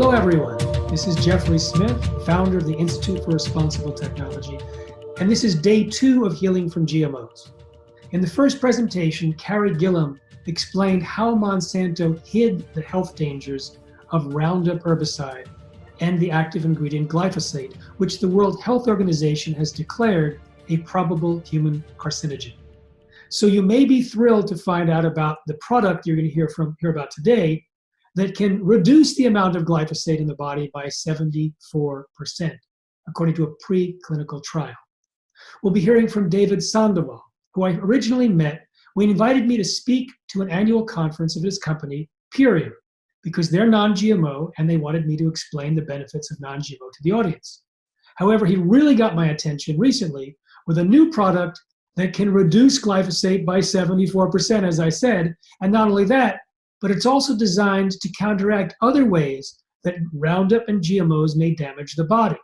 Hello, everyone. This is Jeffrey Smith, founder of the Institute for Responsible Technology, and this is day 2 of Healing from GMOs. In the first presentation, Carrie Gillam explained how Monsanto hid the health dangers of Roundup herbicide and the active ingredient glyphosate, which the World Health Organization has declared a probable human carcinogen. So you may be thrilled to find out about the product you're going to hear about today that can reduce the amount of glyphosate in the body by 74%, according to a preclinical trial. We'll be hearing from David Sandoval, who I originally met when he invited me to speak to an annual conference of his company, Purium, because they're non-GMO and they wanted me to explain the benefits of non-GMO to the audience. However, he really got my attention recently with a new product that can reduce glyphosate by 74%, as I said, and not only that, but it's also designed to counteract other ways that Roundup and GMOs may damage the body.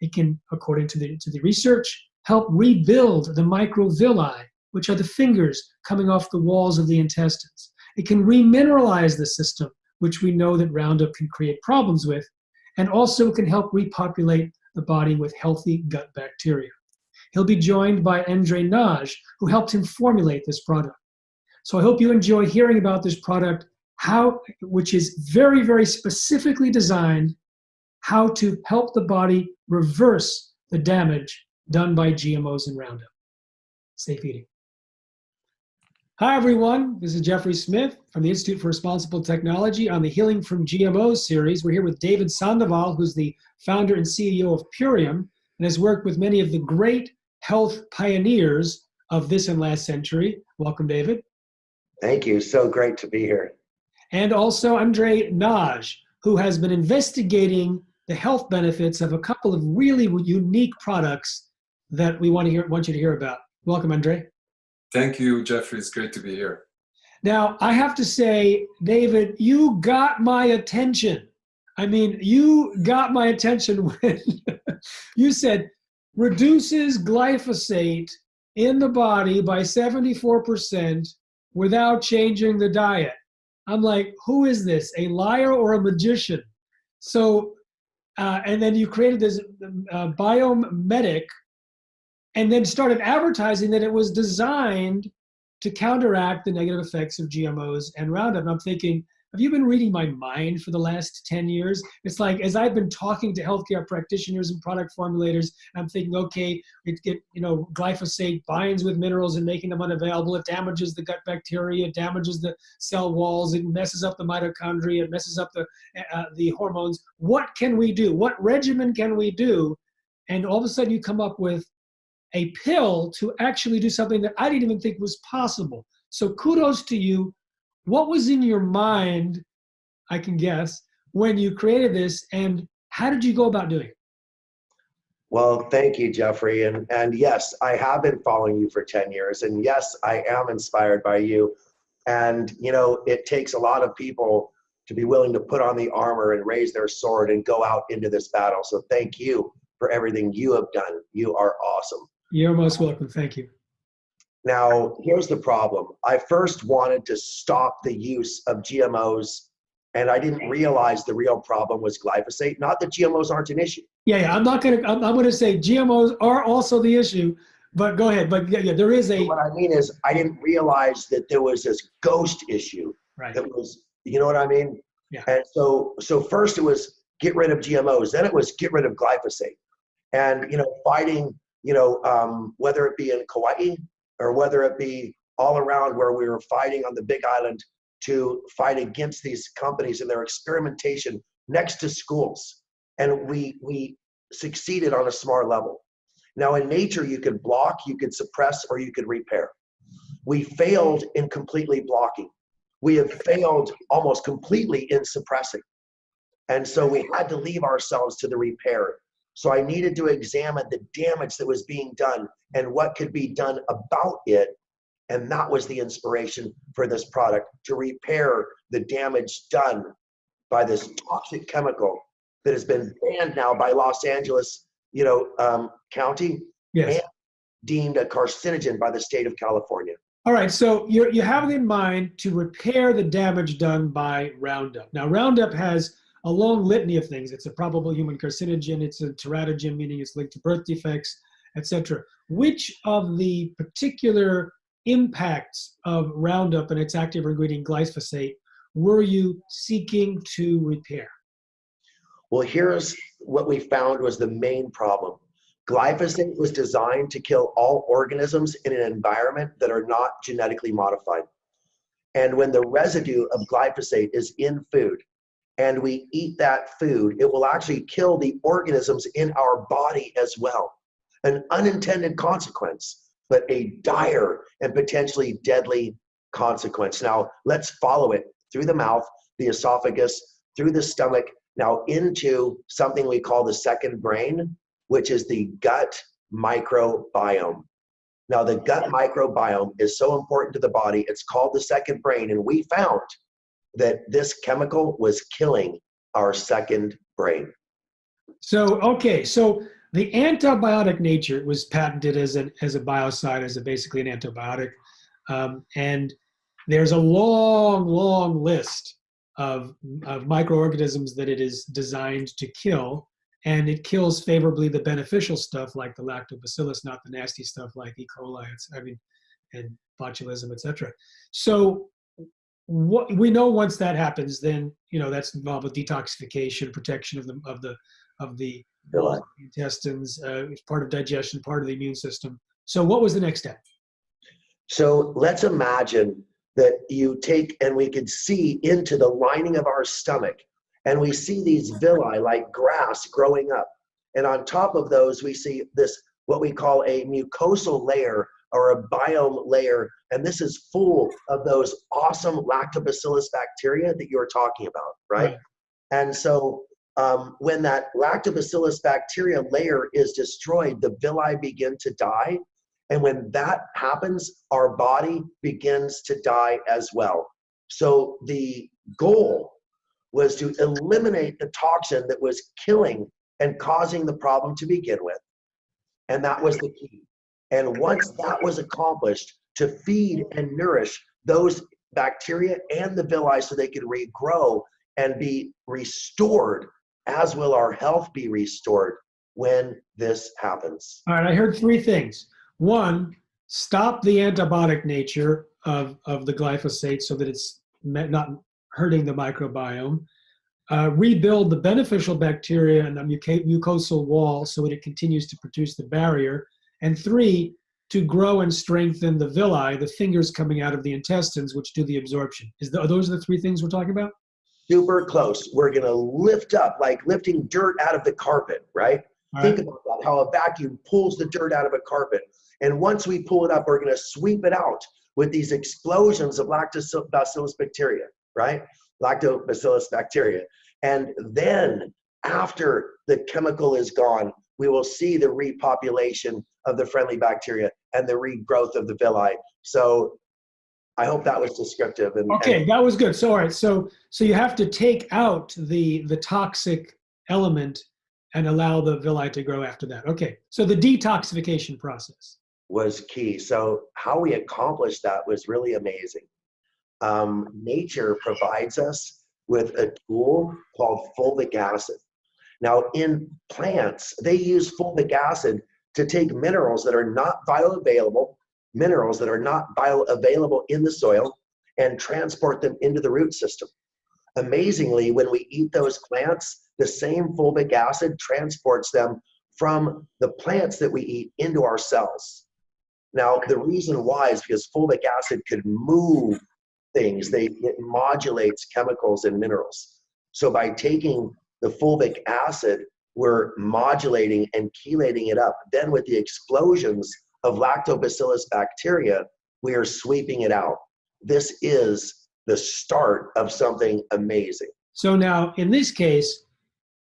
It can, according to the research, help rebuild the microvilli, which are the fingers coming off the walls of the intestines. It can remineralize the system, which we know that Roundup can create problems with, and also can help repopulate the body with healthy gut bacteria. He'll be joined by Andre Naj, who helped him formulate this product. So I hope you enjoy hearing about this product, which is very, very specifically designed how to help the body reverse the damage done by GMOs and Roundup. Safe eating. Hi, everyone. This is Jeffrey Smith from the Institute for Responsible Technology on the Healing from GMOs series. We're here with David Sandoval, who's the founder and CEO of Purium and has worked with many of the great health pioneers of this and last century. Welcome, David. Thank you. So great to be here. And also Andre Naj, who has been investigating the health benefits of a couple of really unique products that we want you to hear about. Welcome, Andre. Thank you, Jeffrey. It's great to be here. Now, I have to say, David, you got my attention. I mean, you got my attention when you said reduces glyphosate in the body by 74% without changing the diet. I'm like, who is this, a liar or a magician? So, and then you created this Biome, and then started advertising that it was designed to counteract the negative effects of GMOs and Roundup. And I'm thinking, have you been reading my mind for the last 10 years? It's like, as I've been talking to healthcare practitioners and product formulators, I'm thinking, okay, glyphosate binds with minerals and making them unavailable. It damages the gut bacteria, it damages the cell walls, it messes up the mitochondria, it messes up the hormones. What can we do? What regimen can we do? And all of a sudden you come up with a pill to actually do something that I didn't even think was possible. So kudos to you. What was in your mind, I can guess, when you created this, and how did you go about doing it? Well, thank you, Jeffrey. And yes, I have been following you for 10 years. And yes, I am inspired by you. And, it takes a lot of people to be willing to put on the armor and raise their sword and go out into this battle. So thank you for everything you have done. You are awesome. You're most welcome. Thank you. Now, here's the problem. I first wanted to stop the use of GMOs, and I didn't realize the real problem was glyphosate. Not that GMOs aren't an issue. Yeah. I'm going to say GMOs are also the issue, but go ahead. But yeah, there is a. What I mean is, I didn't realize that there was this ghost issue. Right. That was, you know what I mean? Yeah. And so first it was get rid of GMOs, then it was get rid of glyphosate, and fighting, whether it be in Kauai or whether it be all around where we were fighting on the Big Island to fight against these companies and their experimentation next to schools. And we succeeded on a smart level. Now in nature, you could block, you could suppress, or you could repair. We failed in completely blocking. We have failed almost completely in suppressing. And so we had to leave ourselves to the repair. So I needed to examine the damage that was being done and what could be done about it. And that was the inspiration for this product, to repair the damage done by this toxic chemical that has been banned now by Los Angeles, County, yes, and deemed a carcinogen by the state of California. All right, so you have it in mind to repair the damage done by Roundup. Now, Roundup has a long litany of things. It's a probable human carcinogen, it's a teratogen, meaning it's linked to birth defects, etc. Which of the particular impacts of Roundup and its active ingredient glyphosate were you seeking to repair? Well, here's what we found was the main problem. Glyphosate was designed to kill all organisms in an environment that are not genetically modified. And when the residue of glyphosate is in food and we eat that food, it will actually kill the organisms in our body as well. An unintended consequence, but a dire and potentially deadly consequence. Now, let's follow it through the mouth, the esophagus, through the stomach, now into something we call the second brain, which is the gut microbiome. Now, the gut microbiome is so important to the body, it's called the second brain, and we found that this chemical was killing our second brain. So, okay, so the antibiotic nature was patented as a biocide, as basically an antibiotic. And there's a long list of microorganisms that it is designed to kill. And it kills favorably the beneficial stuff like the lactobacillus, not the nasty stuff like E. coli, and botulism, etc. So what we know, once that happens, then that's involved with detoxification, protection of the intestines, it's part of digestion, part of the immune system. So what was the next step? So let's imagine that you take, and we could see into the lining of our stomach, and we see these villi like grass growing up. And on top of those, we see this, what we call a mucosal layer or a biome layer. And this is full of those awesome lactobacillus bacteria that you were talking about, right? And so when that lactobacillus bacteria layer is destroyed, the villi begin to die. And when that happens, our body begins to die as well. So the goal was to eliminate the toxin that was killing and causing the problem to begin with. And that was the key. And once that was accomplished, to feed and nourish those bacteria and the villi so they could regrow and be restored, as will our health be restored when this happens. All right, I heard three things. One, stop the antibiotic nature of the glyphosate so that it's not hurting the microbiome. Rebuild the beneficial bacteria in the mucosal wall so that it continues to produce the barrier. And three, to grow and strengthen the villi, the fingers coming out of the intestines, which do the absorption. Are those the three things we're talking about? Super close. We're going to lift up, like lifting dirt out of the carpet, right? Think about that, how a vacuum pulls the dirt out of a carpet. And once we pull it up, we're going to sweep it out with these explosions of lactobacillus bacteria, right? Lactobacillus bacteria. And then after the chemical is gone, we will see the repopulation of the friendly bacteria and the regrowth of the villi. So I hope that was descriptive. Okay, that was good. So all right, so you have to take out the toxic element and allow the villi to grow after that. Okay, so the detoxification process was key. So how we accomplished that was really amazing. Nature provides us with a tool called fulvic acid. Now in plants, they use fulvic acid to take minerals that are not bioavailable, in the soil, and transport them into the root system. Amazingly, when we eat those plants, the same fulvic acid transports them from the plants that we eat into our cells. Now, the reason why is because fulvic acid could move things. It modulates chemicals and minerals. So by taking the fulvic acid, we're modulating and chelating it up. Then with the explosions of lactobacillus bacteria, we are sweeping it out. This is the start of something amazing. So now, in this case,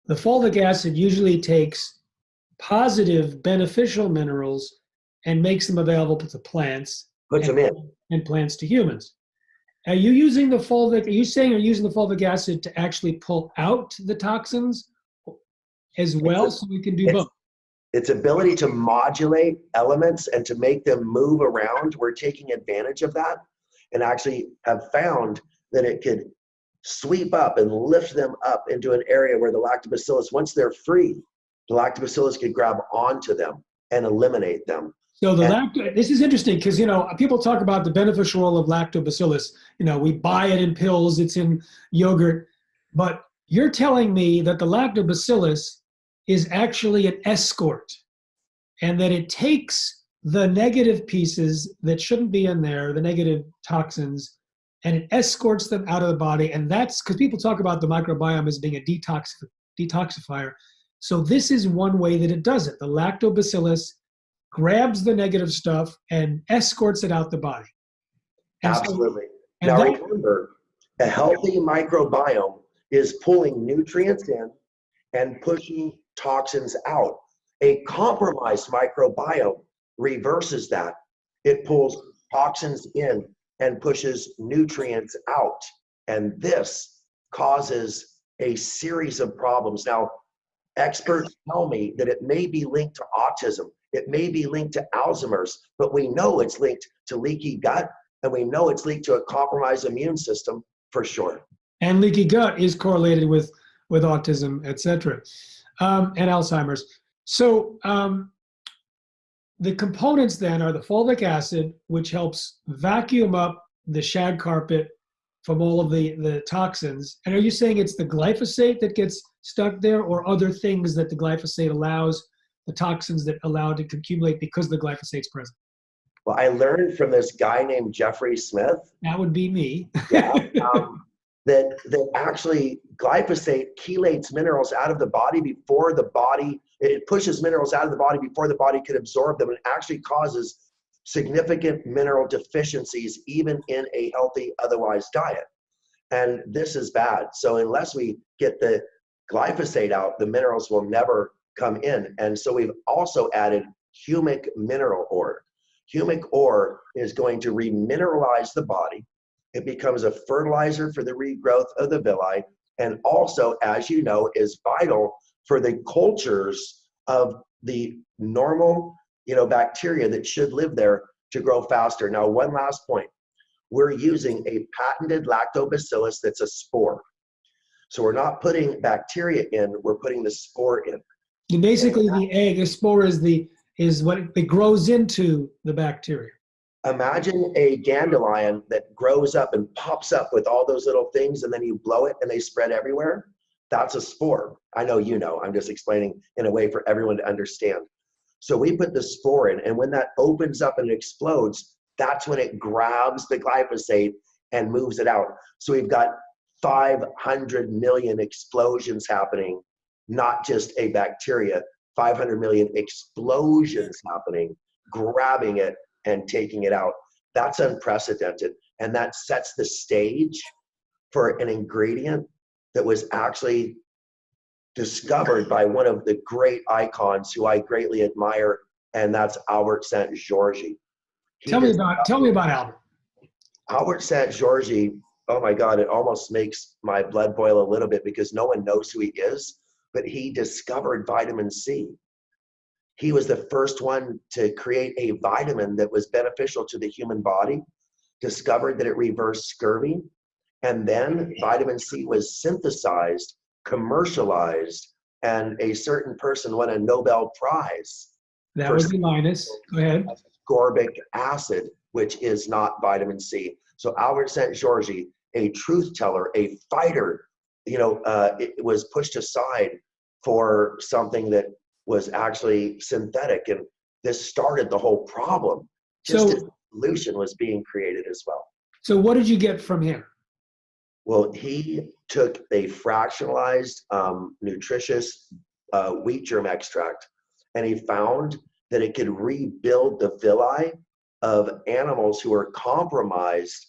the fulvic acid usually takes positive beneficial minerals and makes them available to plants. Puts them in. And plants to humans. Are you using the fulvic, are you saying you're using the fulvic acid to actually pull out the toxins as well, so we can do both? Its ability to modulate elements and to make them move around, we're taking advantage of that and actually have found that it could sweep up and lift them up into an area where the lactobacillus, once they're free, the lactobacillus could grab onto them and eliminate them. So this is interesting because, people talk about the beneficial role of lactobacillus. We buy it in pills, it's in yogurt, but you're telling me that the lactobacillus is actually an escort and that it takes the negative pieces that shouldn't be in there, the negative toxins, and it escorts them out of the body. And that's because people talk about the microbiome as being a detoxifier. So this is one way that it does it. The lactobacillus grabs the negative stuff and escorts it out the body. And absolutely. Now remember, a healthy microbiome is pulling nutrients in and pushing toxins out. A compromised microbiome reverses that. It pulls toxins in and pushes nutrients out. And this causes a series of problems. Now, experts tell me that it may be linked to autism. It may be linked to Alzheimer's, but we know it's linked to leaky gut, and we know it's linked to a compromised immune system for sure. And leaky gut is correlated with autism, et cetera, and Alzheimer's. So the components then are the fulvic acid, which helps vacuum up the shag carpet from all of the toxins. And are you saying it's the glyphosate that gets stuck there, or other things that the glyphosate allows, the toxins that allow it to accumulate because the glyphosate's present? Well, I learned from this guy named Jeffrey Smith. That would be me. Yeah, that actually glyphosate chelates minerals out of the body before the body, it pushes minerals out of the body before the body could absorb them, and actually causes significant mineral deficiencies even in a healthy otherwise diet. And this is bad. So unless we get the glyphosate out, the minerals will never come in. And so we've also added humic mineral ore. Humic ore is going to remineralize the body. It becomes a fertilizer for the regrowth of the villi, and also, as you know, is vital for the cultures of the normal, bacteria that should live there to grow faster. Now, one last point. We're using a patented lactobacillus that's a spore. So we're not putting bacteria in, we're putting the spore in. And basically the egg, the spore is what it grows into the bacteria. Imagine a dandelion that grows up and pops up with all those little things, and then you blow it and they spread everywhere. That's a spore. I know you know. I'm just explaining in a way for everyone to understand. So we put the spore in, and when that opens up and explodes, that's when it grabs the glyphosate and moves it out. So we've got 500 million explosions happening, not just a bacteria, 500 million explosions happening, grabbing it and taking it out. That's unprecedented. And that sets the stage for an ingredient that was actually discovered by one of the great icons who I greatly admire, and that's Albert Szent-Györgyi. Tell me about Albert. Albert Szent-Györgyi, oh my God, it almost makes my blood boil a little bit because no one knows who he is, but he discovered vitamin C. He was the first one to create a vitamin that was beneficial to the human body, discovered that it reversed scurvy, and then vitamin C was synthesized, commercialized, and a certain person won a Nobel Prize. That would be Linus. Go ahead. Ascorbic acid, which is not vitamin C. So Albert Szent-Györgyi, a truth teller, a fighter, it was pushed aside for something that was actually synthetic, and this started the whole problem. Just as a solution was being created as well. So what did you get from him? Well, he took a fractionalized, nutritious wheat germ extract, and he found that it could rebuild the villi of animals who are compromised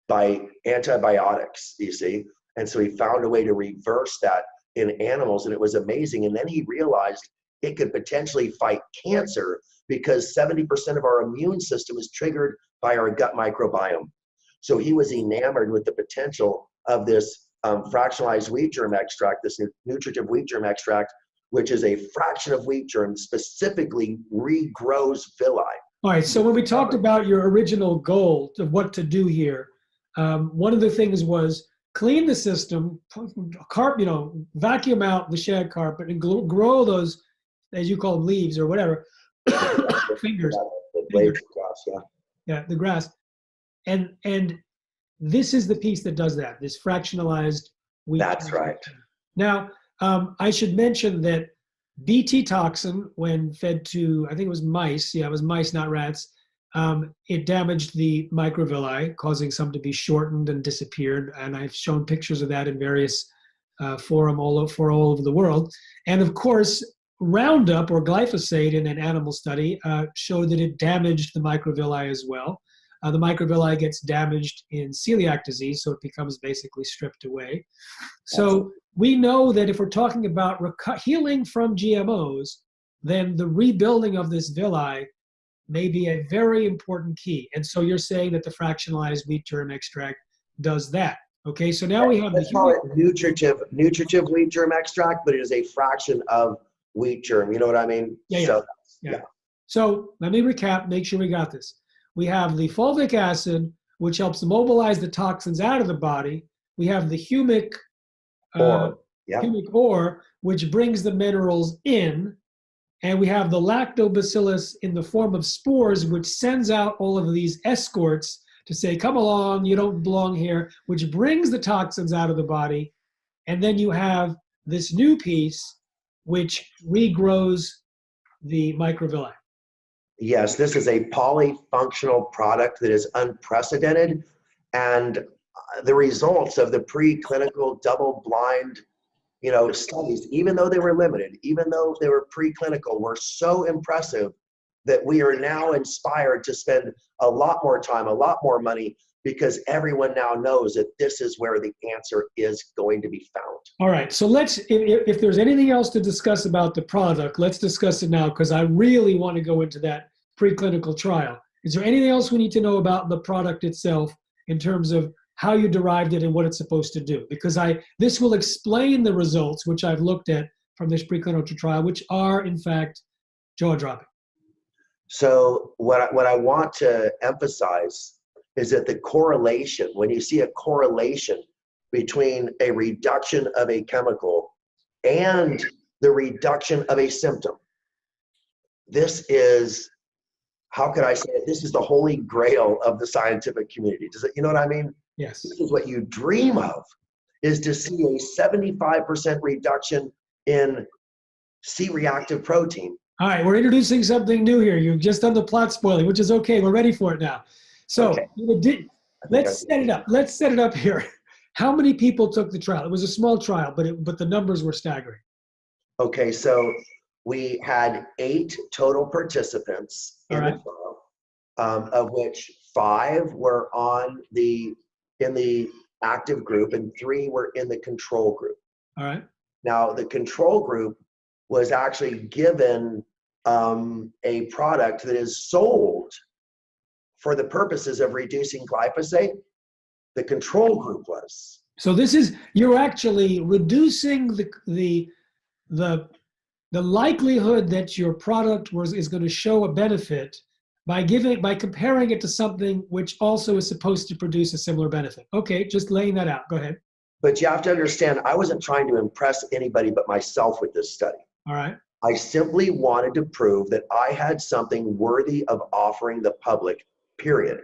by antibiotics, you see. And so he found a way to reverse that in animals, and it was amazing. And then he realized it could potentially fight cancer because 70% of our immune system is triggered by our gut microbiome. So he was enamored with the potential of this fractionalized wheat germ extract, this nutritive wheat germ extract, which is a fraction of wheat germ, specifically regrows villi. All right, so when we talked about your original goal of what to do here, one of the things was clean the system, vacuum out the shag carpet and grow those, as you call them, leaves or whatever, fingers, The blades of grass, yeah. yeah, the grass. And this is the piece that does that, this fractionalized wheat. That's right. Now, I should mention that Bt toxin, when fed to, I think it was mice, yeah, it was mice, not rats, it damaged the microvilli, causing some to be shortened and disappeared. And I've shown pictures of that in various forums all over the world. And of course, Roundup or glyphosate in an animal study showed that it damaged the microvilli as well. The microvilli gets damaged in celiac disease, so it becomes basically stripped away. So we know that if we're talking about healing from GMOs, then the rebuilding of this villi may be a very important key. And so you're saying that the fractionalized wheat germ extract does that. Okay, so now we have Let's call it nutritive wheat germ extract, but it is a fraction of wheat germ. You know what I mean? Yeah. So let me recap, make sure we got this. We have the fulvic acid, which helps mobilize the toxins out of the body. We have the humic ore, which brings the minerals in. And we have the lactobacillus in the form of spores, which sends out all of these escorts to say, come along, you don't belong here, which brings the toxins out of the body. And then you have this new piece, which regrows the microvilli. Yes, this is a polyfunctional product that is unprecedented. And the results of the preclinical double-blind studies, even though they were limited, even though they were preclinical, were so impressive that we are now inspired to spend a lot more time, a lot more money, because everyone now knows that this is where the answer is going to be found. All right, so let's, if there's anything else to discuss about the product, let's discuss it now, because I really want to go into that preclinical trial. Is there anything else we need to know about the product itself in terms of how you derived it and what it's supposed to do? Because this will explain the results, which I've looked at from this preclinical trial, which are in fact jaw-dropping. So what I want to emphasize is that the correlation, when you see a correlation between a reduction of a chemical and the reduction of a symptom, this is, how could I say it? This is the holy grail of the scientific community. Does it, you know what I mean? Yes. This is what you dream of, is to see a 75% reduction in C-reactive protein. All right, we're introducing something new here. You've just done the plot spoiling, which is okay. We're ready for it now. So okay. Let's set it up. Let's set it up here. How many people took the trial? It was a small trial, but the numbers were staggering. Okay, so we had 8 total participants in the trial, of which 5 were in the active group and 3 were in the control group. All right. Now, the control group was actually given a product that is sold for the purposes of reducing glyphosate. The control group was. So this is, you're actually reducing the likelihood that your product is going to show a benefit by comparing it to something which also is supposed to produce a similar benefit. Okay, just laying that out. Go ahead. But you have to understand, I wasn't trying to impress anybody but myself with this study. All right. I simply wanted to prove that I had something worthy of offering the public, period.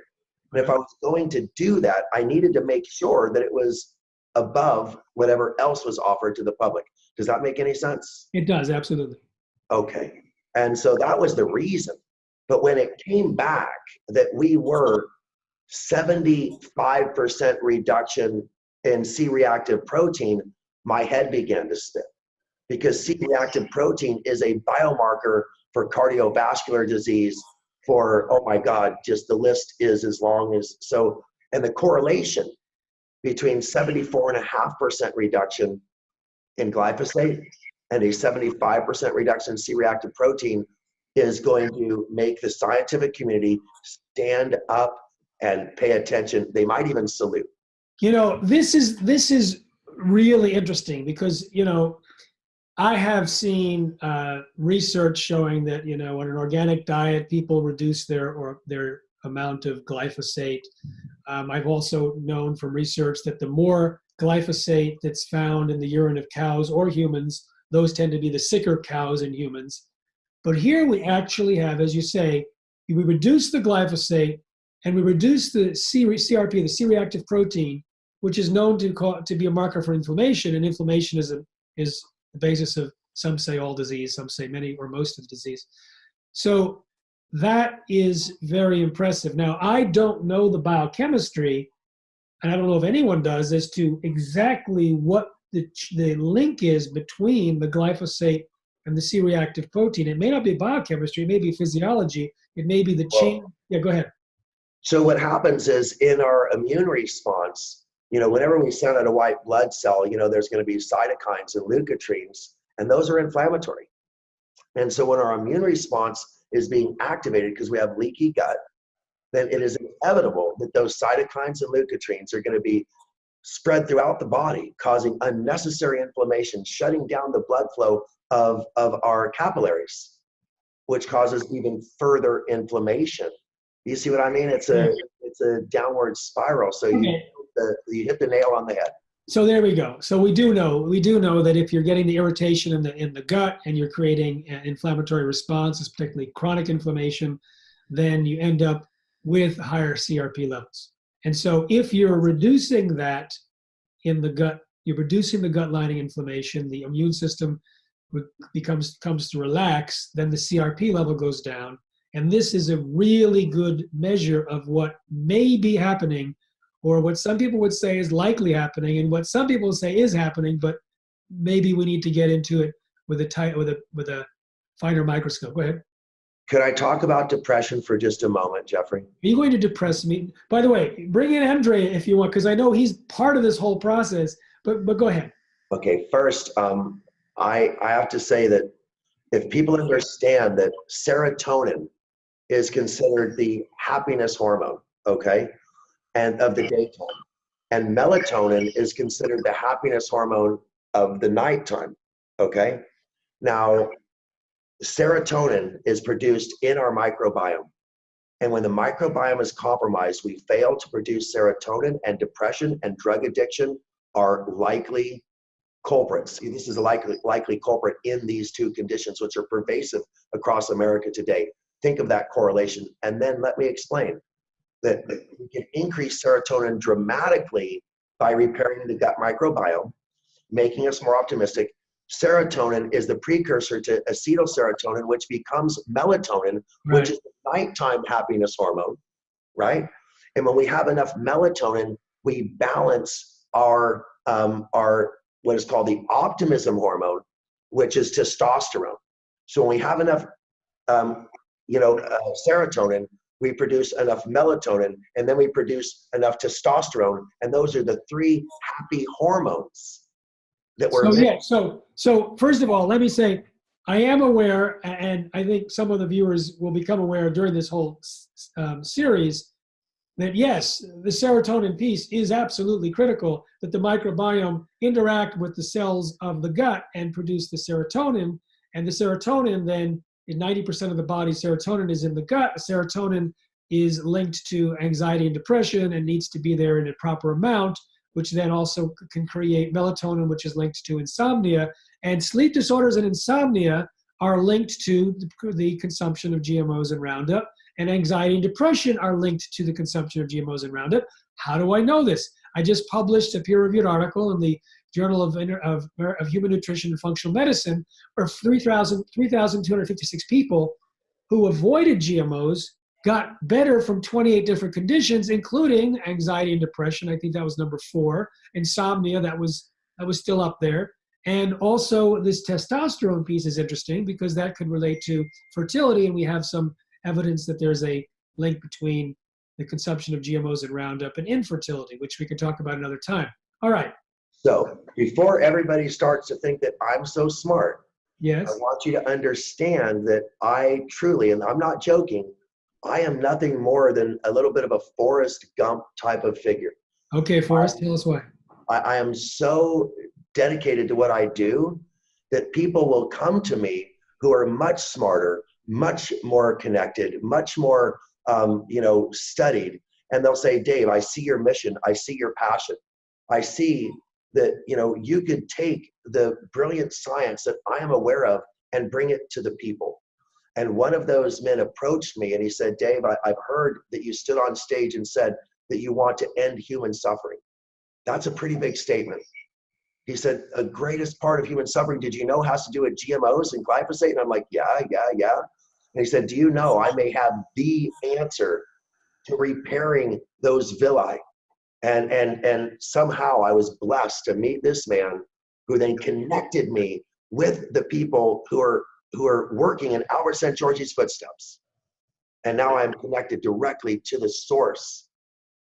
And if I was going to do that, I needed to make sure that it was above whatever else was offered to the public. Does that make any sense? It does, absolutely. Okay. And so that was the reason. But when it came back that we were 75% reduction in C-reactive protein, my head began to spin. Because C-reactive protein is a biomarker for cardiovascular disease, for, oh my God, just the list is as long as, so, and the correlation between 74.5% reduction in glyphosate and a 75% reduction in C-reactive protein is going to make the scientific community stand up and pay attention. They might even salute. You know, this is really interesting because, you know, I have seen research showing that, you know, on an organic diet, people reduce their amount of glyphosate. I've also known from research that the more glyphosate that's found in the urine of cows or humans. Those tend to be the sicker cows and humans. But here we actually have, as you say, we reduce the glyphosate and we reduce the CRP, the C-reactive protein, which is known to be a marker for inflammation. And inflammation is the basis of, some say all disease, some say many or most of disease. So that is very impressive. Now, I don't know the biochemistry, and I don't know if anyone does, as to exactly what the link is between the glyphosate and the C-reactive protein. It may not be biochemistry, it may be physiology, it may be the chain. Yeah, go ahead. So what happens is in our immune response, whenever we send out a white blood cell, there's going to be cytokines and leukotrienes, and those are inflammatory. And so when our immune response is being activated because we have leaky gut, then it is inevitable that those cytokines and leukotrienes are going to be spread throughout the body, causing unnecessary inflammation, shutting down the blood flow of our capillaries, which causes even further inflammation. You see what I mean? It's a downward spiral. So you hit the nail on the head. So there we go. So we do know that if you're getting the irritation in the gut and you're creating an inflammatory response, particularly chronic inflammation, then you end up with higher CRP levels. And so if you're reducing that in the gut, you're reducing the gut lining inflammation, the immune system comes to relax, then the CRP level goes down. And this is a really good measure of what may be happening, or what some people would say is likely happening, and what some people say is happening, but maybe we need to get into it with a finer microscope. Go ahead. Could I talk about depression for just a moment, Jeffrey? Are you going to depress me? By the way, bring in Andrea if you want, because I know he's part of this whole process, but go ahead. Okay, first, I have to say that if people understand that serotonin is considered the happiness hormone, okay, and of the daytime, and melatonin is considered the happiness hormone of the nighttime, okay? Now, serotonin is produced in our microbiome. And when the microbiome is compromised, we fail to produce serotonin, and depression and drug addiction are likely culprits. This is a likely culprit in these two conditions, which are pervasive across America today. Think of that correlation. And then let me explain that we can increase serotonin dramatically by repairing the gut microbiome, making us more optimistic. Serotonin is the precursor to acetylserotonin, which becomes melatonin, right, which is the nighttime happiness hormone, right? And when we have enough melatonin, we balance our what is called the optimism hormone, which is testosterone. So when we have enough serotonin, we produce enough melatonin, and then we produce enough testosterone, and those are the three happy hormones that we're So first of all, let me say, I am aware, and I think some of the viewers will become aware during this whole series, that yes, the serotonin piece is absolutely critical, that the microbiome interact with the cells of the gut and produce the serotonin, and the serotonin then, in 90% of the body's serotonin is in the gut. Serotonin is linked to anxiety and depression and needs to be there in a proper amount, which then also can create melatonin, which is linked to insomnia. And sleep disorders and insomnia are linked to the consumption of GMOs and Roundup, and anxiety and depression are linked to the consumption of GMOs and Roundup. How do I know this? I just published a peer-reviewed article in the Journal of Human Nutrition and Functional Medicine, where 3,256 people who avoided GMOs got better from 28 different conditions, including anxiety and depression. I think that was number 4. Insomnia, that was still up there. And also this testosterone piece is interesting because that could relate to fertility, and we have some evidence that there's a link between the consumption of GMOs and Roundup and infertility, which we can talk about another time. All right. So before everybody starts to think that I'm so smart, yes, I want you to understand that I truly, and I'm not joking, I am nothing more than a little bit of a Forrest Gump type of figure. Okay, Forrest, tell us why. I am so dedicated to what I do that people will come to me who are much smarter, much more connected, much more studied, and they'll say, Dave, I see your mission, I see your passion, I see that, you know, you could take the brilliant science that I am aware of and bring it to the people. And one of those men approached me and he said, Dave, I've heard that you stood on stage and said that you want to end human suffering. That's a pretty big statement. He said, the greatest part of human suffering, did you know, has to do with GMOs and glyphosate? And I'm like, yeah. And he said, do you know, I may have the answer to repairing those villi. And somehow I was blessed to meet this man who then connected me with the people who are working in Albert St. George's footsteps. And now I'm connected directly to the source.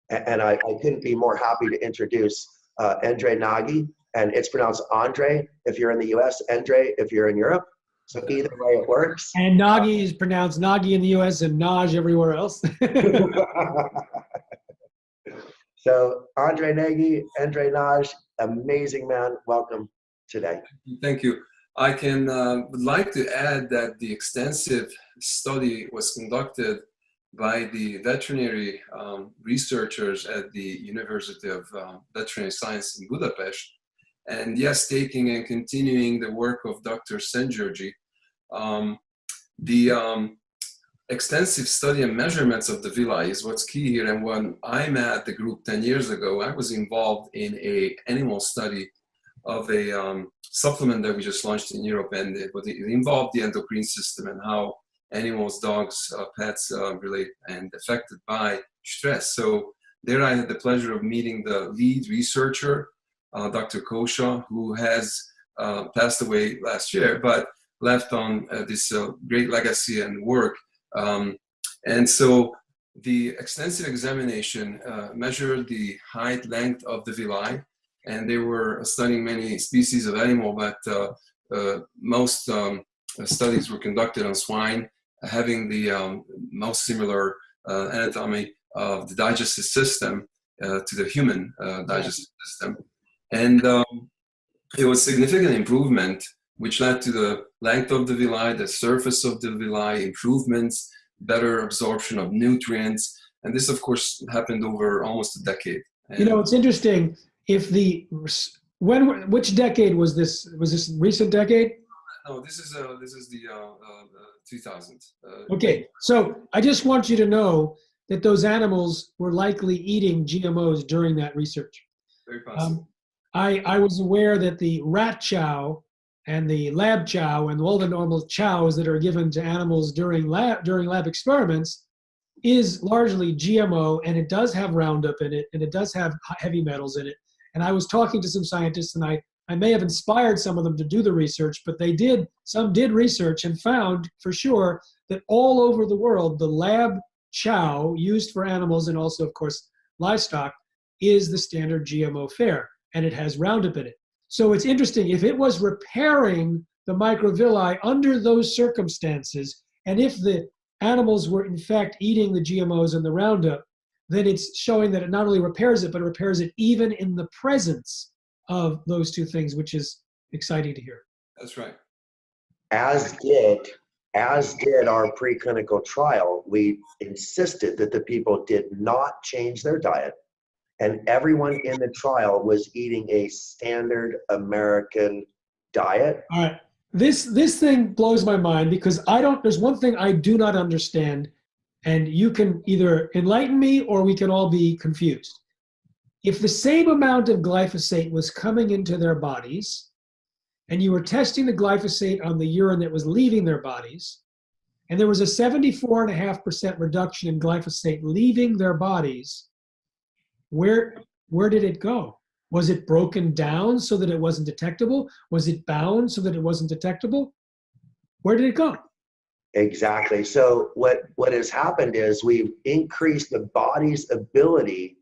And I couldn't be more happy to introduce Andre Nagy, and it's pronounced Andre if you're in the US, Andre if you're in Europe. So either way it works. And Nagy is pronounced Nagy in the US and Naj everywhere else. So Andre Nagy, Andre Naj, amazing man. Welcome today. Thank you. I would like to add that the extensive study was conducted by the veterinary researchers at the University of Veterinary Science in Budapest. And yes, taking and continuing the work of Dr. Szent-Györgyi, the extensive study and measurements of the villi is what's key here. And when I met the group 10 years ago, I was involved in an animal study of a supplement that we just launched in Europe, and it involved the endocrine system and how animals, dogs, pets relate and affected by stress. So there I had the pleasure of meeting the lead researcher, Dr. Kosha, who has passed away last year, but left on this great legacy and work. And so the extensive examination measured the height, length of the villi, and they were studying many species of animal, but most studies were conducted on swine, having the most similar anatomy of the digestive system to the human digestive system. And it was significant improvement, which led to the length of the villi, the surface of the villi, improvements, better absorption of nutrients. And this, of course, happened over almost a decade. And you know, it's interesting. Which decade was this? Was this recent decade? No, this is the 2000s. Okay, so I just want you to know that those animals were likely eating GMOs during that research. Very possible. I was aware that the rat chow and the lab chow and all the normal chows that are given to animals during lab experiments is largely GMO, and it does have Roundup in it, and it does have heavy metals in it. And I was talking to some scientists, and I may have inspired some of them to do the research, but some did research and found for sure that all over the world, the lab chow used for animals and also, of course, livestock is the standard GMO fare, and it has Roundup in it. So it's interesting, if it was repairing the microvilli under those circumstances, and if the animals were in fact eating the GMOs and the Roundup, then it's showing that it not only repairs it, but it repairs it even in the presence of those two things, which is exciting to hear. That's right. As did our preclinical trial. We insisted that the people did not change their diet, and everyone in the trial was eating a standard American diet. All right. This thing blows my mind because there's one thing I do not understand, and you can either enlighten me or we can all be confused. If the same amount of glyphosate was coming into their bodies, and you were testing the glyphosate on the urine that was leaving their bodies, and there was a 74.5% reduction in glyphosate leaving their bodies, where did it go? Was it broken down so that it wasn't detectable? Was it bound so that it wasn't detectable? Where did it go? Exactly. So what has happened is we've increased the body's ability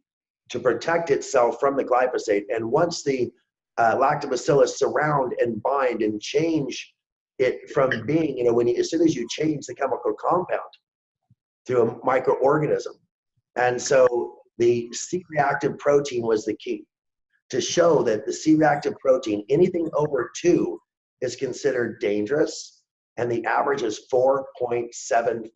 to protect itself from the glyphosate. And once the lactobacillus surround and bind and change it from being, as soon as you change the chemical compound to a microorganism. And so the C-reactive protein was the key to show that the C-reactive protein, anything over 2 is considered dangerous, and the average is 4.75.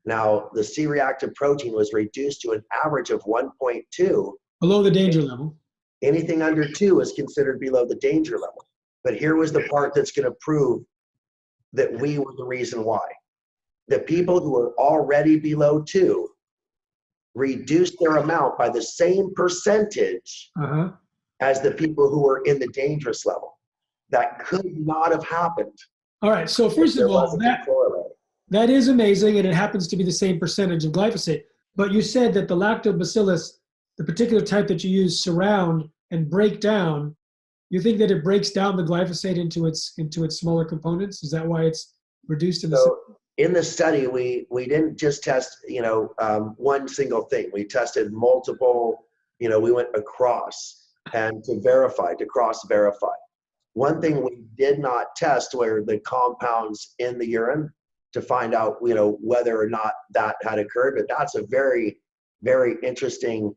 Now, the C-reactive protein was reduced to an average of 1.2. Below the danger level. Anything under 2 is considered below the danger level. But here was the part that's going to prove that we were the reason why. The people who are already below 2 reduced their amount by the same percentage as the people who were in the dangerous level. That could not have happened. All right. So first of all, that is amazing, and it happens to be the same percentage of glyphosate. But you said that the lactobacillus, the particular type that you use, surround and break down. You think that it breaks down the glyphosate into its smaller components? Is that why it's reduced in the? So in the study, we didn't just test one single thing. We tested multiple. We went across and to cross verify. One thing we did not test were the compounds in the urine to find out whether or not that had occurred. But that's a very, very interesting.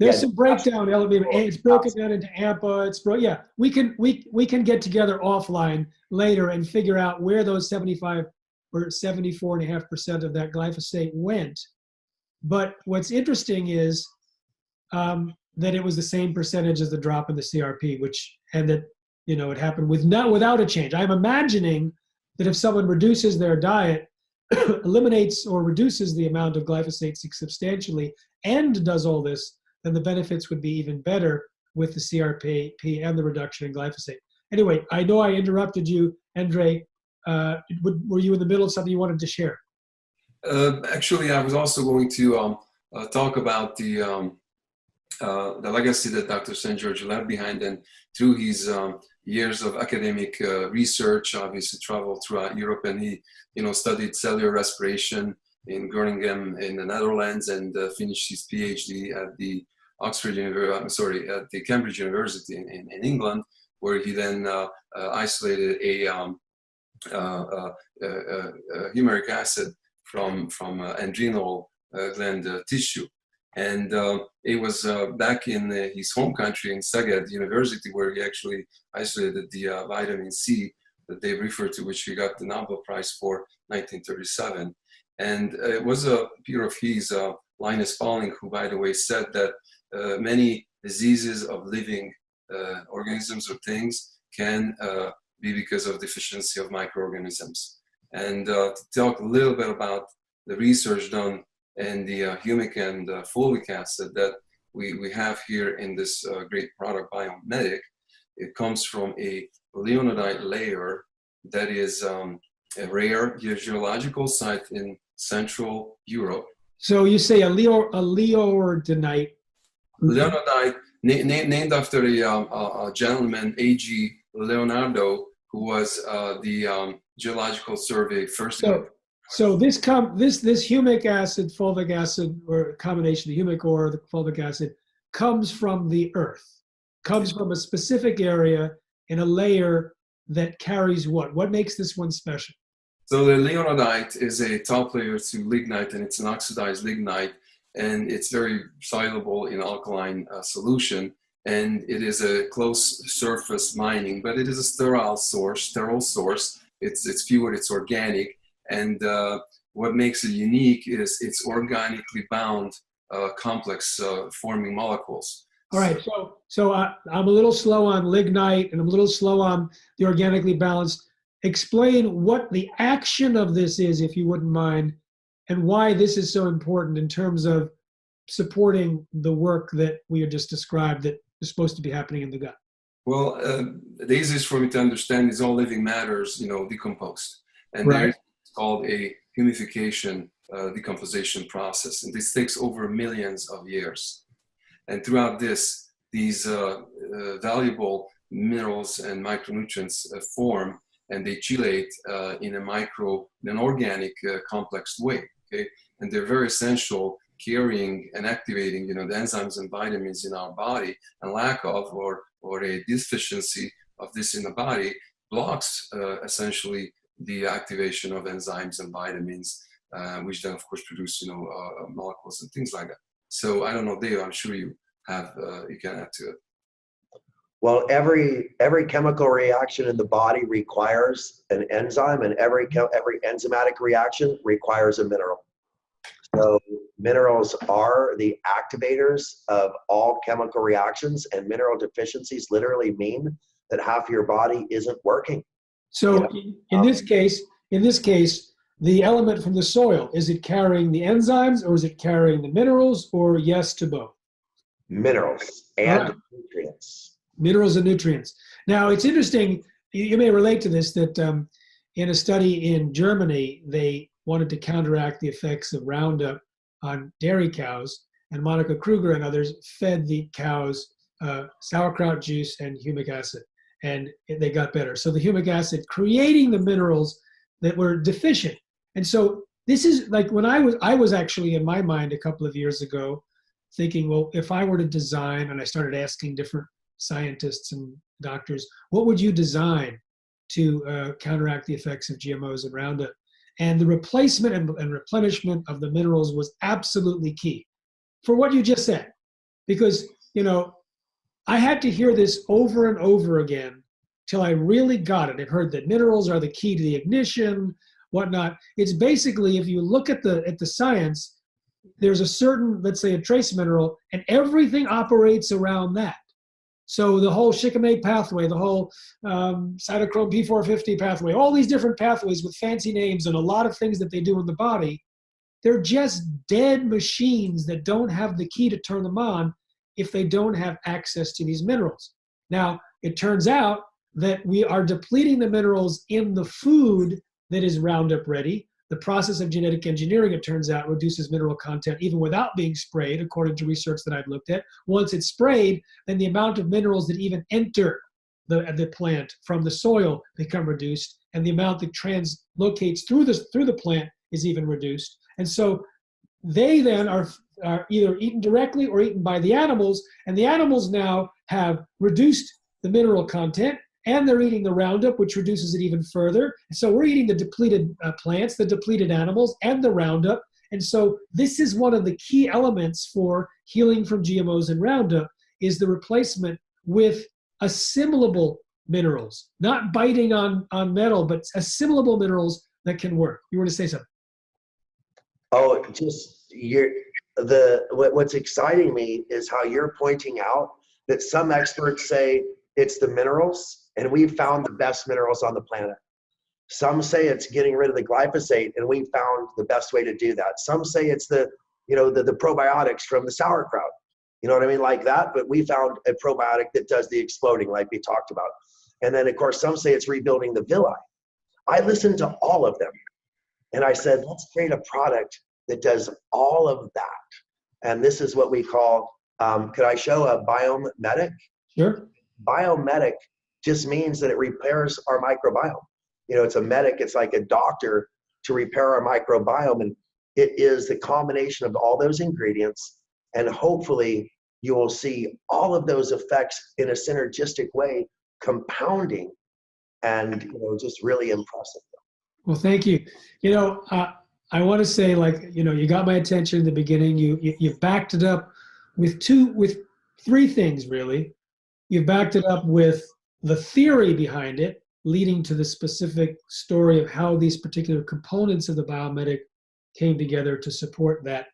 There's some breakdown element. It's broken down into AMPA. We can get together offline later and figure out where those 75 or 74.5% of that glyphosate went. But what's interesting is that it was the same percentage as the drop in the CRP, and that it happened without a change. I'm imagining that if someone reduces their diet, eliminates or reduces the amount of glyphosate substantially, and does all this, then the benefits would be even better with the CRP and the reduction in glyphosate. Anyway, I know I interrupted you, Andre. Were you in the middle of something you wanted to share? Actually, I was also going to talk about the legacy that Dr. St. George left behind, and through his years of academic research, obviously traveled throughout Europe, and he, studied cellular respiration in Groningen in the Netherlands, and finished his PhD at the at the Cambridge University in England, where he then isolated a humeric acid from adrenal gland tissue. And it was back in his home country in Szeged University where he actually isolated the vitamin C that they refer to, which he got the Nobel Prize for 1937. And it was a peer of his, Linus Pauling, who, by the way, said that many diseases of living organisms or things can be because of deficiency of microorganisms. And to talk a little bit about the research done and the humic and fulvic acid that we have here in this great product, Biome, it comes from a leonidite layer that is a rare geological site in Central Europe. So you say a leonidite? Leonidite, named after a gentleman, A.G. Leonardo, who was the Geological Survey first. So this humic acid, fulvic acid, or a combination of humic or the fulvic acid, comes from the earth, comes from a specific area in a layer that carries what? What makes this one special? So the leonidite is a top layer to lignite, and it's an oxidized lignite, and it's very soluble in alkaline solution, and it is a close surface mining, but it is a sterile source. It's pure, it's organic, and what makes it unique is it's organically bound complex forming molecules. All right, so I'm a little slow on lignite, and I'm a little slow on the organically balanced. Explain what the action of this is, if you wouldn't mind, and why this is so important in terms of supporting the work that we have just described that is supposed to be happening in the gut. Well, the easiest for me to understand is all living matters, decomposed. And right. There's called a humification decomposition process. And this takes over millions of years. And throughout this, these valuable minerals and micronutrients form, and they chelate in an organic complex way, okay? And they're very essential, carrying and activating, the enzymes and vitamins in our body, and lack of or a deficiency of this in the body blocks essentially the activation of enzymes and vitamins, which then of course produce, molecules and things like that. So I don't know, Dave, I'm sure you can add to it. Well, every chemical reaction in the body requires an enzyme, and every enzymatic reaction requires a mineral. So Minerals are the activators of all chemical reactions, and mineral deficiencies literally mean that half of your body isn't working. So in this case, the element from the soil, is it carrying the enzymes or is it carrying the minerals, or yes to both? Minerals and nutrients. Minerals and nutrients. Now, it's interesting, you may relate to this, that in a study in Germany, they wanted to counteract the effects of Roundup on dairy cows, and Monica Kruger and others fed the cows sauerkraut juice and humic acid, and they got better. So the humic acid creating the minerals that were deficient. And so this is like when I was actually in my mind a couple of years ago thinking, well, if I were to design, and I started asking different scientists and doctors, what would you design to counteract the effects of GMOs and Roundup? And the replacement and replenishment of the minerals was absolutely key for what you just said. Because, I had to hear this over and over again till I really got it. I've heard that minerals are the key to the ignition, whatnot. It's basically, if you look at the science, there's a certain, let's say, a trace mineral, and everything operates around that. So the whole shikimate pathway, the whole cytochrome P450 pathway, all these different pathways with fancy names and a lot of things that they do in the body, they're just dead machines that don't have the key to turn them on if they don't have access to these minerals. Now, it turns out that we are depleting the minerals in the food that is Roundup ready. The process of genetic engineering, it turns out, reduces mineral content even without being sprayed, according to research that I've looked at. Once it's sprayed, then the amount of minerals that even enter the plant from the soil become reduced, and the amount that translocates through the plant is even reduced. And so they then are either eaten directly or eaten by the animals, and the animals now have reduced the mineral content, and they're eating the Roundup, which reduces it even further. So we're eating the depleted plants, the depleted animals, and the Roundup. And so this is one of the key elements for healing from GMOs and Roundup, is the replacement with assimilable minerals, not biting on metal, but assimilable minerals that can work. You want to say something? Oh, what's exciting me is how you're pointing out that some experts say it's the minerals, and we've found the best minerals on the planet. Some say it's getting rid of the glyphosate, and we found the best way to do that. Some say it's the probiotics from the sauerkraut. You know what I mean? Like that, but we found a probiotic that does the exploding, like we talked about. And then, of course, some say it's rebuilding the villi. I listened to all of them, and I said, let's create a product that does all of that. And this is what we call, could I show a biomedic? Sure. Biomedic just means that it repairs our microbiome. It's a medic, it's like a doctor to repair our microbiome. And it is the combination of all those ingredients. And hopefully you will see all of those effects in a synergistic way, compounding, and just really impressive. Well, thank you. I want to say, you got my attention in the beginning. You backed it up with three things, really. You backed it up with the theory behind it, leading to the specific story of how these particular components of the biomedic came together to support that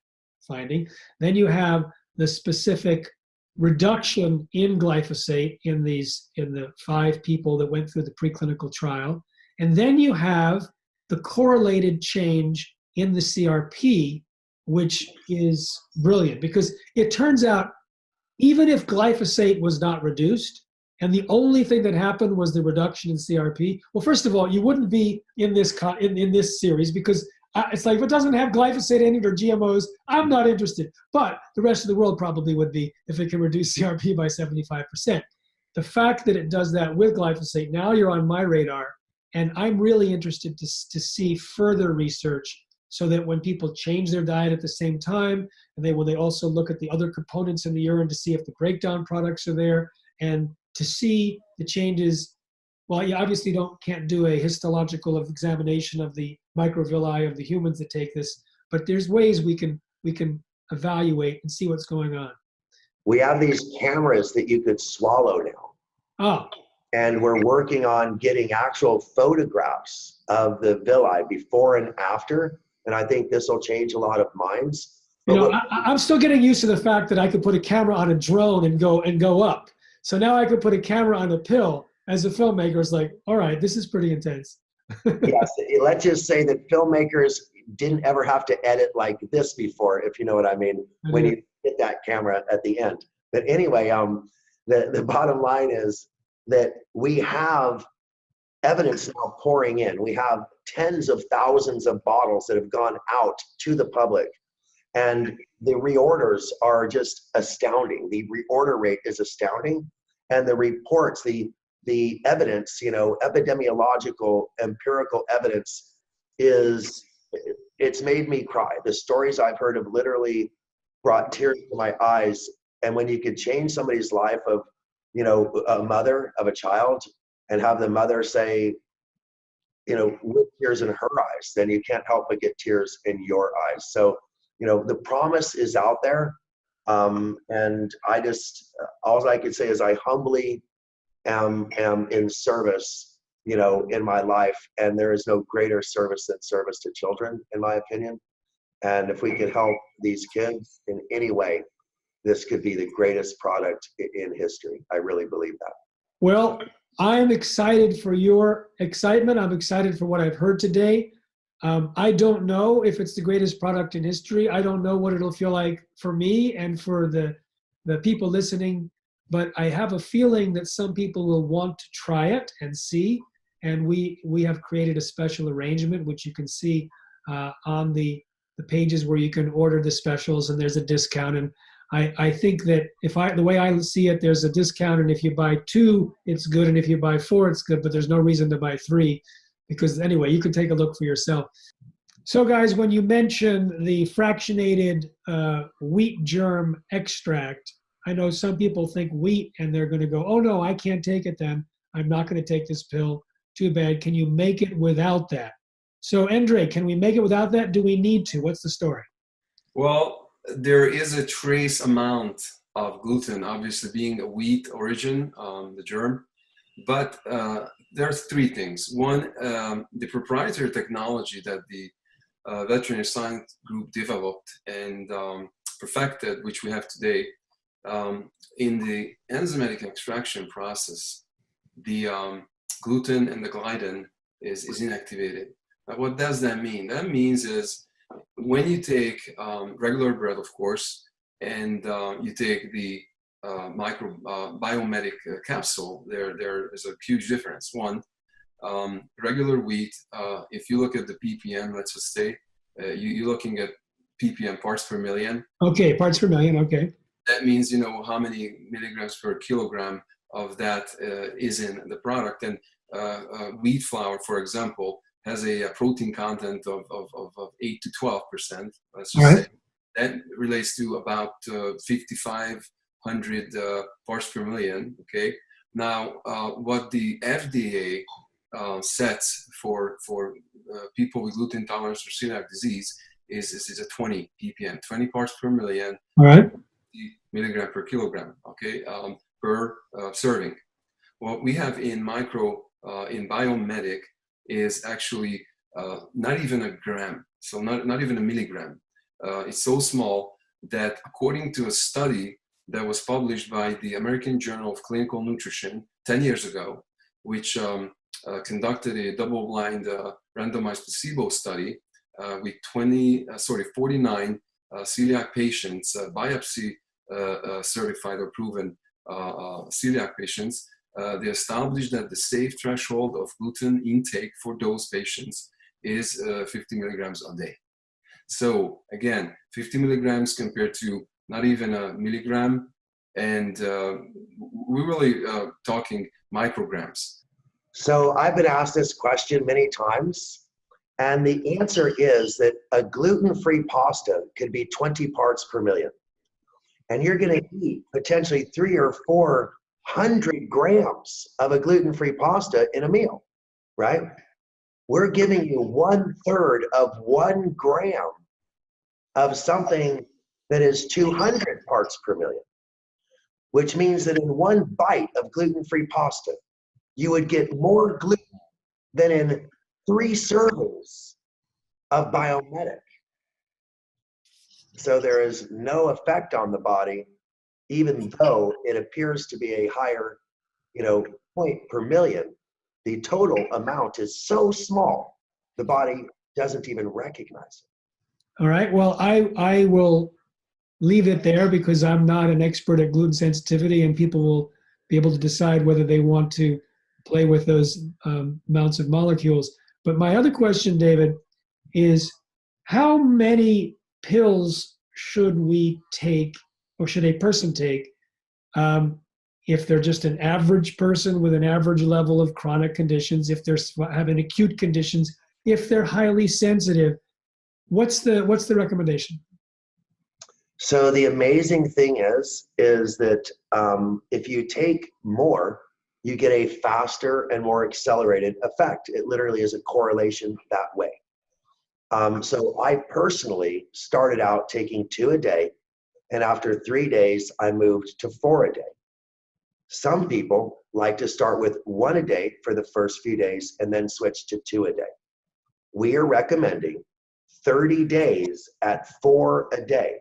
finding. Then you have the specific reduction in glyphosate in the 5 people that went through the preclinical trial. And then you have the correlated change in the CRP, which is brilliant, because it turns out even if glyphosate was not reduced, and the only thing that happened was the reduction in CRP, well, first of all, you wouldn't be in this in this series, because it's like, if it doesn't have glyphosate in it or GMOs, I'm not interested. But the rest of the world probably would be if it can reduce CRP by 75%. The fact that it does that with glyphosate, now you're on my radar, and I'm really interested to see further research, so that when people change their diet at the same time, and they also look at the other components in the urine to see if the breakdown products are there, and to see the changes. Well, you obviously can't do a histological examination of the microvilli of the humans that take this, but there's ways we can evaluate and see what's going on. We have these cameras that you could swallow now. Oh. And we're working on getting actual photographs of the villi before and after. And I think this will change a lot of minds. You know, I'm still getting used to the fact that I could put a camera on a drone and go up. So now I could put a camera on a pill. As a filmmaker, it's like, all right, this is pretty intense. Yes, let's just say that filmmakers didn't ever have to edit like this before, if you know what I mean, when you hit that camera at the end. But anyway, the bottom line is that we have evidence now pouring in. We have tens of thousands of bottles that have gone out to the public, and the reorders are just astounding. The reorder rate is astounding, and the reports, the evidence, you know, epidemiological, empirical evidence it's made me cry. The stories I've heard have literally brought tears to my eyes. And when you could change somebody's life of, you know, a mother of a child, and have the mother say, you know, with tears in her eyes, then you can't help but get tears in your eyes. So, you know, the promise is out there. And I just, all I could say is I humbly am in service, you know, in my life. And there is no greater service than service to children, in my opinion. And if we can help these kids in any way, this could be the greatest product in history. I really believe that. Well, I'm excited for your excitement. I'm excited for what I've heard today. I don't know if it's the greatest product in history. I don't know what it'll feel like for me and for the people listening, but I have a feeling that some people will want to try it and see. And we have created a special arrangement, which you can see on the pages where you can order the specials, and there's a discount. And I think that the way I see it, there's a discount, and if you buy 2, it's good, and if you buy 4, it's good, but there's no reason to buy 3, because anyway, you can take a look for yourself. So guys, when you mention the fractionated wheat germ extract, I know some people think wheat and they're going to go, oh no, I can't take it then. I'm not going to take this pill. Too bad. Can you make it without that? So Andre, can we make it without that? Do we need to? What's the story? Well, there is a trace amount of gluten, obviously being a wheat origin, the germ. But there are 3 things. One, the proprietary technology that the veterinary science group developed and perfected, which we have today, in the enzymatic extraction process, the gluten and the gliadin is inactivated. Now, what does that mean? That means is when you take regular bread, of course, and you take the Biomedic capsule, there is a huge difference. One, regular wheat, if you look at the ppm, let's just say, you're looking at ppm, parts per million. Okay, parts per million, okay. That means, you know, how many milligrams per kilogram of that is in the product. And wheat flour, for example, has a protein content of 8 to 12%, let's just say. That relates to about 5,500 parts per million, okay? Now, what the FDA sets for people with gluten intolerance or celiac disease is a 20 ppm, 20 parts per million, all right, milligram per kilogram, okay, per serving. What we have in Biomedic is actually not even a gram, so not even a milligram. It's so small that according to a study that was published by the American Journal of Clinical Nutrition 10 years ago, which conducted a double-blind randomized placebo study with 49 celiac patients, biopsy certified or proven celiac patients. They established that the safe threshold of gluten intake for those patients is 50 milligrams a day. So again, 50 milligrams compared to not even a milligram, and we're really talking micrograms. So I've been asked this question many times, and the answer is that a gluten-free pasta could be 20 parts per million. And you're going to eat potentially 300 or 400 grams of a gluten-free pasta in a meal, right? We're giving you 1/3 of 1 gram of something that is 200 parts per million, which means that in 1 bite of gluten-free pasta, you would get more gluten than in 3 servings of Biomedic. So there is no effect on the body, even though it appears to be a higher, point per million. The total amount is so small, the body doesn't even recognize it. All right. Well, I will leave it there because I'm not an expert at gluten sensitivity, and people will be able to decide whether they want to play with those amounts of molecules. But my other question, David, is how many pills should we take, or should a person take, if they're just an average person with an average level of chronic conditions, if they're having acute conditions, if they're highly sensitive? What's the recommendation? So the amazing thing is that if you take more, you get a faster and more accelerated effect. It literally is a correlation that way. So I personally started out taking 2 a day, and after 3 days, I moved to 4 a day. Some people like to start with 1 a day for the first few days and then switch to 2 a day. We are recommending 30 days at 4 a day.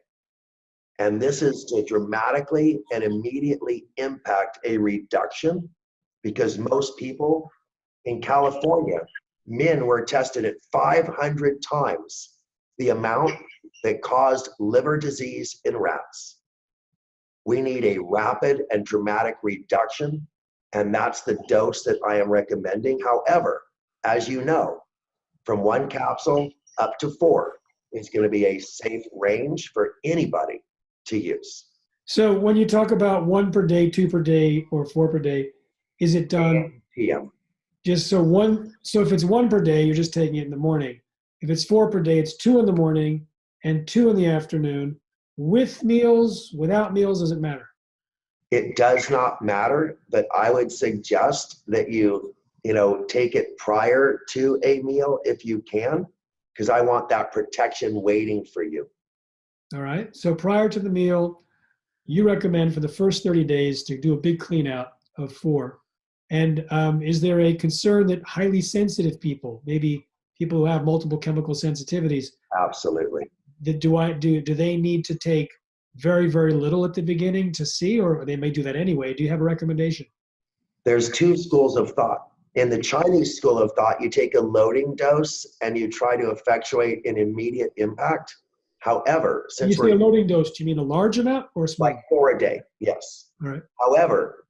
And this is to dramatically and immediately impact a reduction, because most people in California, men were tested at 500 times the amount that caused liver disease in rats. We need a rapid and dramatic reduction, and that's the dose that I am recommending. However, as you know, from 1 capsule up to 4 is going to be a safe range for anybody to use. So when you talk about 1 per day, 2 per day, or 4 per day, is it done PM. just so if it's 1 per day, you're just taking it in the morning. If it's 4 per day, it's 2 in the morning and 2 in the afternoon, with meals, without meals, does it matter? It does not matter, but I would suggest that you take it prior to a meal if you can, because I want that protection waiting for you. All right. So prior to the meal, you recommend for the first 30 days to do a big clean out of 4. And is there a concern that highly sensitive people, maybe people who have multiple chemical sensitivities, Absolutely. do they need to take very, very little at the beginning to see, or they may do that anyway? Do you have a recommendation? There's 2 schools of thought. In the Chinese school of thought, you take a loading dose and you try to effectuate an immediate impact. However, When you since say a we're loading dose, do you mean a large amount or a small? like 4 a day, yes. All right. However,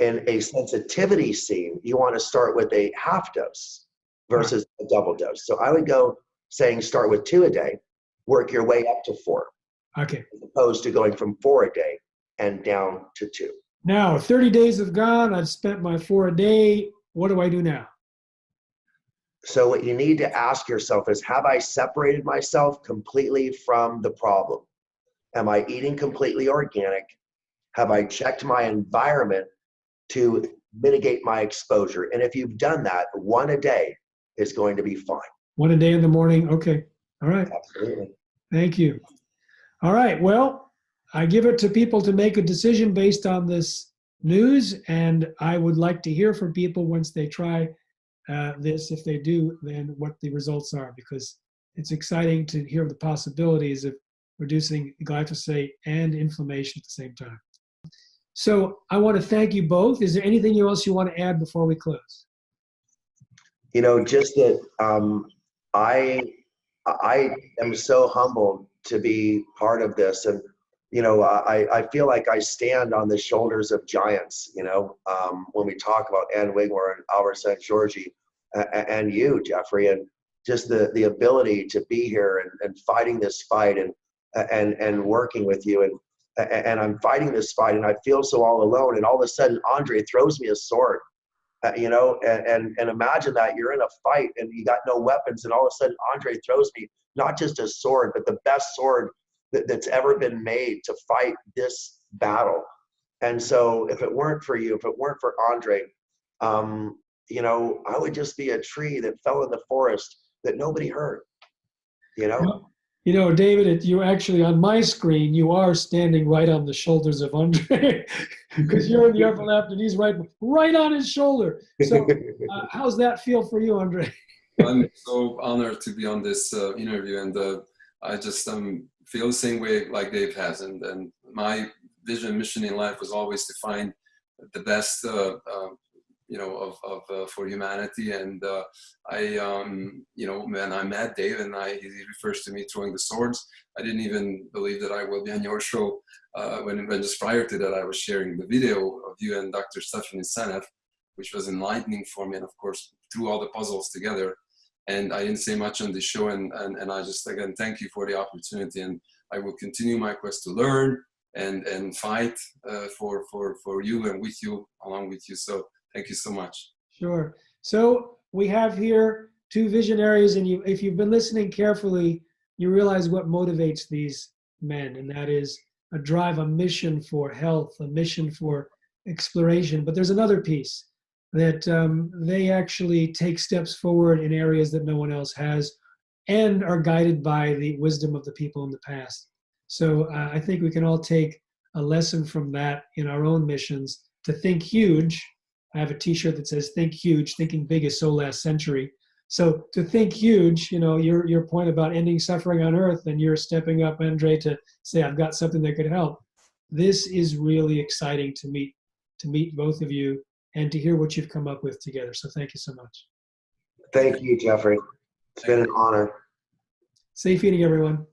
in a sensitivity scene, you want to start with a half dose versus a double dose. So I would go saying start with 2 a day, work your way up to 4. Okay. As opposed to going from 4 a day and down to 2. Now, 30 days have gone. I've spent my 4 a day. What do I do now? So what you need to ask yourself is, have I separated myself completely from the problem? Am I eating completely organic? Have I checked my environment to mitigate my exposure? And if you've done that, 1 a day is going to be fine. 1 a day in the morning. Okay. All right. Absolutely. Thank you. All right. Well, I give it to people to make a decision based on this news, and I would like to hear from people once they try this. If they do, then what the results are, because it's exciting to hear the possibilities of reducing glyphosate and inflammation at the same time. So I want to thank you both. Is there anything else you want to add before we close? Just that I am so humbled to be part of this, and I feel like I stand on the shoulders of giants. When we talk about Ann Wigmore and Albert St. Georgi, and you, Jeffrey, and just the ability to be here and fighting this fight and working with you, and I'm fighting this fight, and I feel so all alone. And all of a sudden, Andre throws me a sword. And imagine that you're in a fight and you got no weapons, and all of a sudden Andre throws me not just a sword, but the best sword that's ever been made to fight this battle. And so if it weren't for you, if it weren't for Andre, I would just be a tree that fell in the forest that nobody heard. David, you actually, on my screen, you are standing right on the shoulders of Andre, because you're in the upper left and he's right on his shoulder. So how's that feel for you, Andre? I'm so honored to be on this interview, and I just am feel the same way like Dave has. And my vision and mission in life was always to find the best, for humanity. And when I met Dave, and he refers to me throwing the swords, I didn't even believe that I will be on your show. When just prior to that, I was sharing the video of you and Dr. Stephanie Seneff, which was enlightening for me, and of course, threw all the puzzles together. And I didn't say much on the show, and I just, again, thank you for the opportunity, and I will continue my quest to learn and fight for you and with you, along with you. So thank you so much. Sure. So we have here two visionaries, and if you've been listening carefully, you realize what motivates these men, and that is a drive, a mission for health, a mission for exploration. But there's another piece, that they actually take steps forward in areas that no one else has, and are guided by the wisdom of the people in the past. So I think we can all take a lesson from that in our own missions, to think huge. I have a t-shirt that says "Think huge, thinking big is so last century." So to think huge, your point about ending suffering on earth, and you're stepping up, Andre, to say, I've got something that could help. This is really exciting to meet both of you and to hear what you've come up with together. So thank you so much. Thank you, Jeffrey. It's been an honor. Safe eating, everyone.